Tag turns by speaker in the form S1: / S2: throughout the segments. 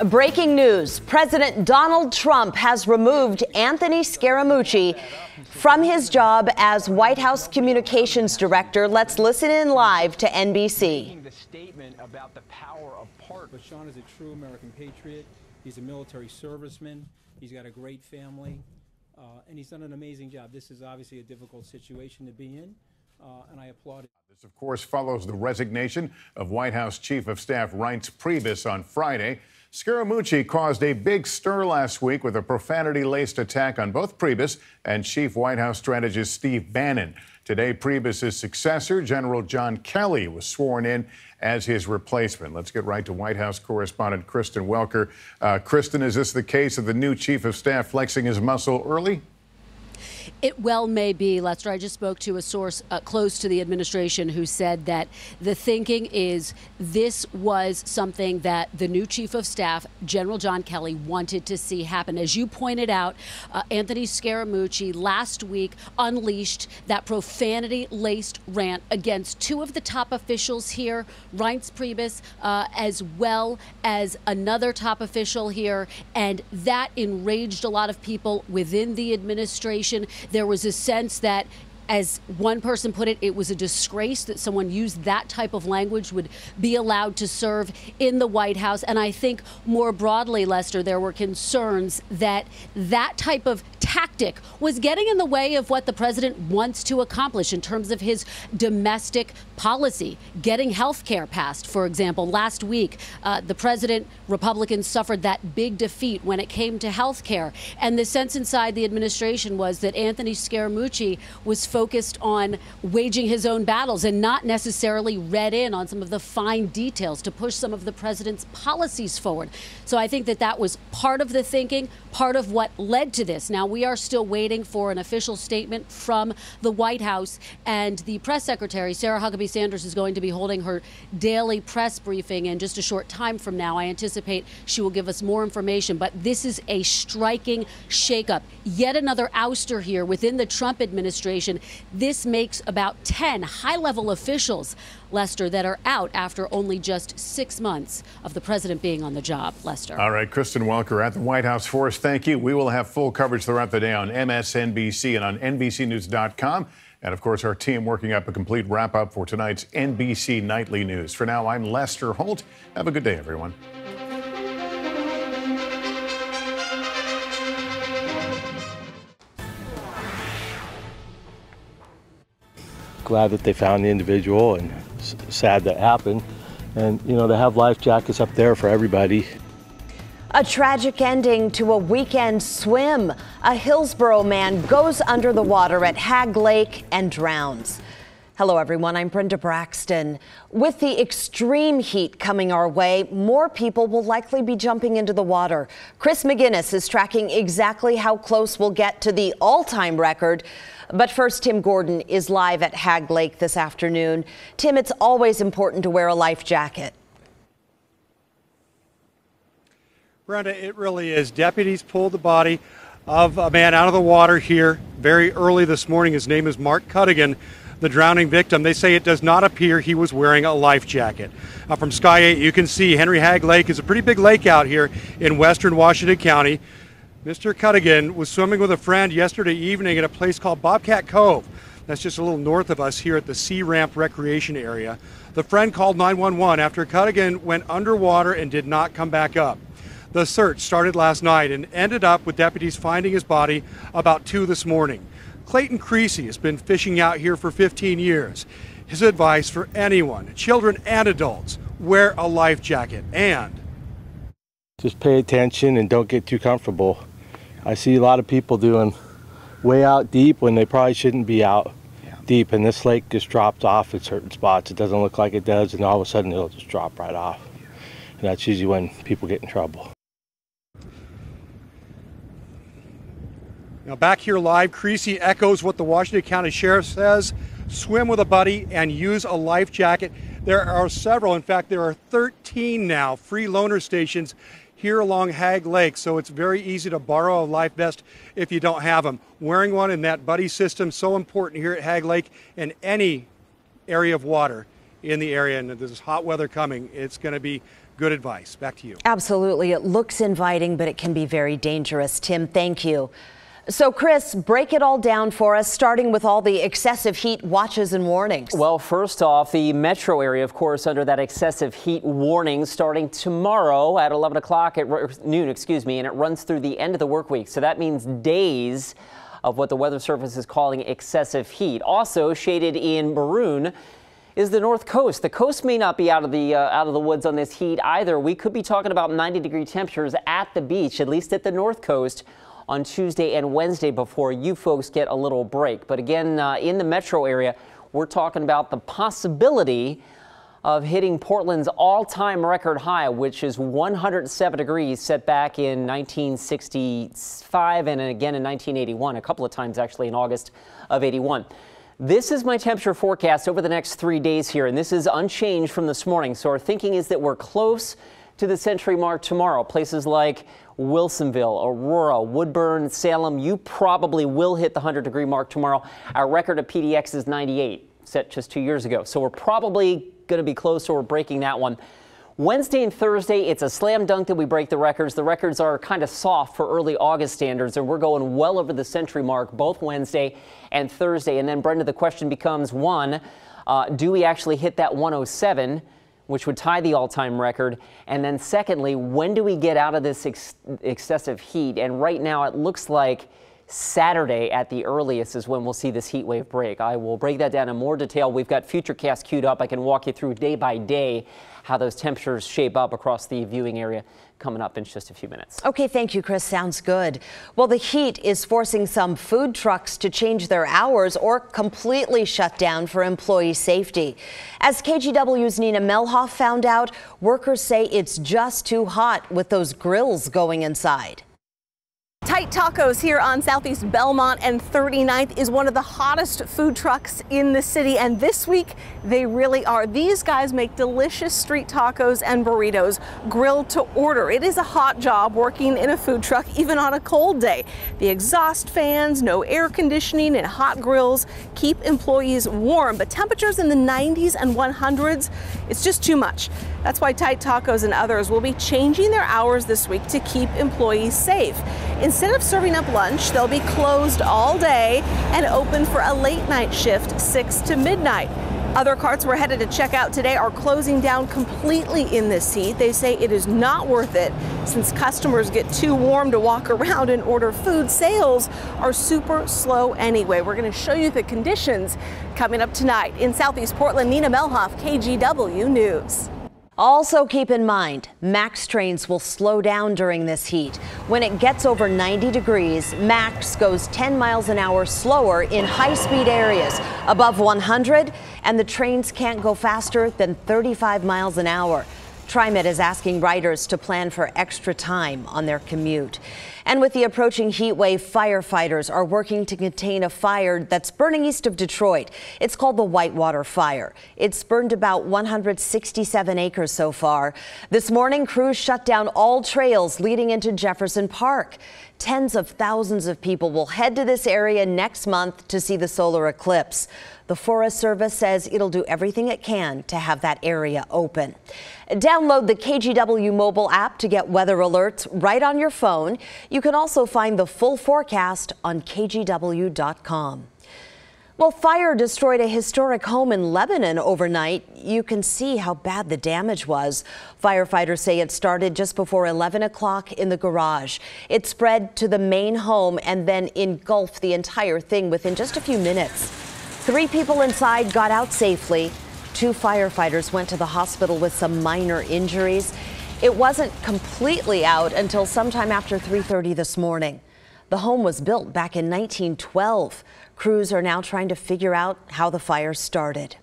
S1: Breaking news. President Donald Trump has removed Anthony Scaramucci from his job as White House Communications Director. Let's listen in live to NBC.
S2: The statement about the power of part.
S3: But Sean is a true American patriot. He's a military serviceman. He's got a great family, and he's done an amazing job. This is obviously a difficult situation to be in, and I applaud it.
S4: This, of course, follows the resignation of White House Chief of Staff Reince Priebus on Friday. Scaramucci caused a big stir last week with a profanity-laced attack on both Priebus and Chief White House strategist Steve Bannon. Today, Priebus' successor, General John Kelly, was sworn in as his replacement. Let's get right to White House correspondent Kristen Welker. Kristen, is this the case of the new Chief of Staff flexing his muscle early?
S5: It well may be, Lester. I just spoke to a source close to the administration who said that the thinking is this was something that the new Chief of Staff, General John Kelly, wanted to see happen. As you pointed out, Anthony Scaramucci last week unleashed that profanity-laced rant against two of the top officials here, Reince Priebus, as well as another top official here, and that enraged a lot of people within the administration. There was a sense that, as one person put it, it was a disgrace that someone used that type of language would be allowed to serve in the White House. And I think more broadly, Lester, there were concerns that that type of tactic was getting in the way of what the president wants to accomplish in terms of his domestic policy, getting health care passed, for example. Last week, the president, Republicans suffered that big defeat when it came to health care. And the sense inside the administration was that Anthony Scaramucci was focused on waging his own battles and not necessarily read in on some of the fine details to push some of the president's policies forward. So I think that that was part of the thinking, part of what led to this. Now, we are still waiting for an official statement from the White House, and the press secretary, Sarah Huckabee Sanders, is going to be holding her daily press briefing in just a short time from now. I anticipate she will give us more information, but this is a striking shakeup. Yet another ouster here within the Trump administration. This makes about 10 high-level officials, Lester, that are out after only just 6 months of the president being on the job. Lester.
S4: All right, Kristen Welker at the White House for us. Thank you. We will have full coverage throughout the day on MSNBC and on NBCNews.com. And, of course, our team working up a complete wrap-up for tonight's NBC Nightly News. For now, I'm Lester Holt. Have a good day, everyone.
S6: Glad that they found the individual, and sad that happened. And, you know, to have life jackets up there for everybody.
S1: A tragic ending to a weekend swim. A Hillsborough man goes under the water at Hagg Lake and drowns. Hello, everyone. I'm Brenda Braxton. With the extreme heat coming our way, more people will likely be jumping into the water. Chris McGinnis is tracking exactly how close we'll get to the all-time record. But first, Tim Gordon is live at Hagg Lake this afternoon. Tim, it's always important to wear a life jacket.
S7: Brenda, it really is. Deputies pulled the body of a man out of the water here very early this morning. His name is Mark Cuddigan, the drowning victim. They say it does not appear he was wearing a life jacket. From Sky 8, you can see Henry Hagg Lake is a pretty big lake out here in western Washington County. Mr. Cuddigan was swimming with a friend yesterday evening at a place called Bobcat Cove. That's just a little north of us here at the Sea Ramp Recreation Area. The friend called 911 after Cuddigan went underwater and did not come back up. The search started last night and ended up with deputies finding his body about 2 this morning. Clayton Creasy has been fishing out here for 15 years. His advice for anyone, children and adults, wear a life jacket and
S6: just pay attention and don't get too comfortable. I see a lot of people doing way out deep when they probably shouldn't be out deep, and this lake just drops off at certain spots. It doesn't look like it does, and all of a sudden it'll just drop right off. And that's usually when people get in trouble.
S7: Now back here live, Creasy echoes what the Washington County Sheriff says. Swim with a buddy and use a life jacket. There are several, in fact, there are 13 now free loaner stations here along Hagg Lake, so it's very easy to borrow a life vest if you don't have them. Wearing one in that buddy system, so important here at Hagg Lake in any area of water, in the area and there's hot weather coming, it's going to be good advice. Back to you.
S1: Absolutely. It looks inviting, but it can be very dangerous. Tim, thank you. So, Chris, break it all down for us, starting with all the excessive heat watches and warnings.
S8: Well, first off, the metro area, of course, under that excessive heat warning starting tomorrow at 11 o'clock at noon, and it runs through the end of the work week. So that means days of what the Weather Service is calling excessive heat. Also shaded in maroon is the North Coast. The coast may not be out of the woods on this heat either. We could be talking about 90-degree temperatures at the beach, at least at the North Coast, on Tuesday and Wednesday before you folks get a little break. But again, in the metro area, we're talking about the possibility of hitting Portland's all-time record high, which is 107 degrees, set back in 1965 and again in 1981, a couple of times actually in August of 81. This is my temperature forecast over the next 3 days here, and this is unchanged from this morning. So our thinking is that we're close to the century mark tomorrow. Places like Wilsonville, Aurora, Woodburn, Salem, you probably will hit the 100-degree mark tomorrow. Our record at PDX is 98, set just 2 years ago. So we're probably going to be close, or we're breaking that one. Wednesday and Thursday, it's a slam dunk that we break the records. The records are kind of soft for early August standards, and we're going well over the century mark both Wednesday and Thursday. And then, Brenda, the question becomes, one, do we actually hit that 107? Which would tie the all-time record? And then secondly, when do we get out of this excessive heat? And right now it looks like Saturday at the earliest is when we'll see this heat wave break. I will break that down in more detail. We've got Futurecast queued up. I can walk you through day by day how those temperatures shape up across the viewing area coming up in just a few minutes.
S1: Okay, thank you, Chris. Sounds good. Well, the heat is forcing some food trucks to change their hours or completely shut down for employee safety. As KGW's Nina Melhoff found out, workers say it's just too hot with those grills going inside.
S9: Tight Tacos here on Southeast Belmont and 39th is one of the hottest food trucks in the city, and this week they really are. These guys make delicious street tacos and burritos grilled to order. It is a hot job working in a food truck even on a cold day. The exhaust fans, no air conditioning, and hot grills keep employees warm, but temperatures in the 90s and 100s, it's just too much. That's why Tight Tacos and others will be changing their hours this week to keep employees safe. Instead of serving up lunch, they'll be closed all day and open for a late night shift, 6 to midnight. Other carts we're headed to check out today are closing down completely in this heat. They say it is not worth it since customers get too warm to walk around and order food. Sales are super slow anyway. We're going to show you the conditions coming up tonight. In Southeast Portland, Nina Melhoff, KGW News.
S1: Also keep in mind, MAX trains will slow down during this heat. When it gets over 90 degrees, MAX goes 10 miles an hour slower in high-speed areas above 100, and the trains can't go faster than 35 miles an hour. TriMet is asking riders to plan for extra time on their commute. And with the approaching heat wave, firefighters are working to contain a fire that's burning east of Detroit. It's called the Whitewater Fire. It's burned about 167 acres so far. This morning, crews shut down all trails leading into Jefferson Park. Tens of thousands of people will head to this area next month to see the solar eclipse. The Forest Service says it'll do everything it can to have that area open. Download the KGW mobile app to get weather alerts right on your phone. You can also find the full forecast on KGW.com. Well, fire destroyed a historic home in Lebanon overnight. You can see how bad the damage was. Firefighters say it started just before 11 o'clock in the garage. It spread to the main home and then engulfed the entire thing within just a few minutes. 3 people inside got out safely. 2 firefighters went to the hospital with some minor injuries. It wasn't completely out until sometime after 3:30 this morning. The home was built back in 1912. Crews are now trying to figure out how the fire started.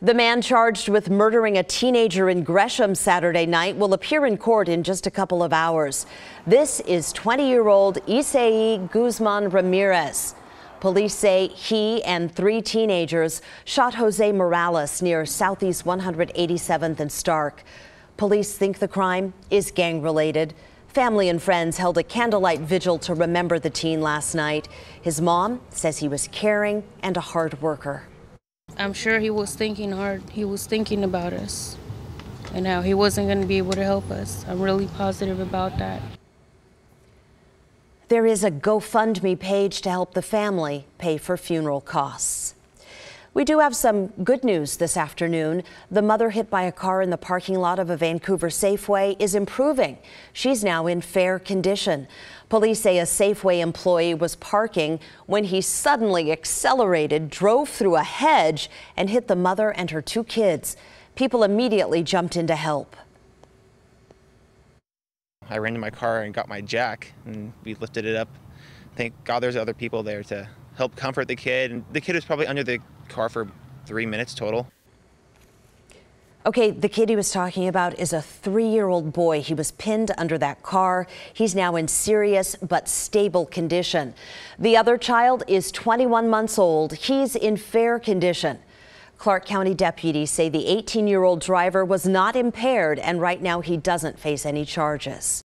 S1: The man charged with murdering a teenager in Gresham Saturday night will appear in court in just a couple of hours. This is 20-year-old Isai Guzman Ramirez. Police say he and 3 teenagers shot Jose Morales near Southeast 187th and Stark. Police think the crime is gang-related. Family and friends held a candlelight vigil to remember the teen last night. His mom says he was caring and a hard worker.
S10: I'm sure he was thinking hard. He was thinking about us and how he wasn't going to be able to help us. I'm really positive about that.
S1: There is a GoFundMe page to help the family pay for funeral costs. We do have some good news this afternoon. The mother hit by a car in the parking lot of a Vancouver Safeway is improving. She's now in fair condition. Police say a Safeway employee was parking when he suddenly accelerated, drove through a hedge, and hit the mother and her 2 kids. People immediately jumped in to help.
S11: I ran to my car and got my jack, and we lifted it up. Thank God there's other people there to help comfort the kid. And the kid was probably under the car for 3 minutes total.
S1: Okay, the kid he was talking about is a 3-year-old boy. He was pinned under that car. He's now in serious but stable condition. The other child is 21 months old. He's in fair condition. Clark County deputies say the 18-year-old driver was not impaired, and right now he doesn't face any charges.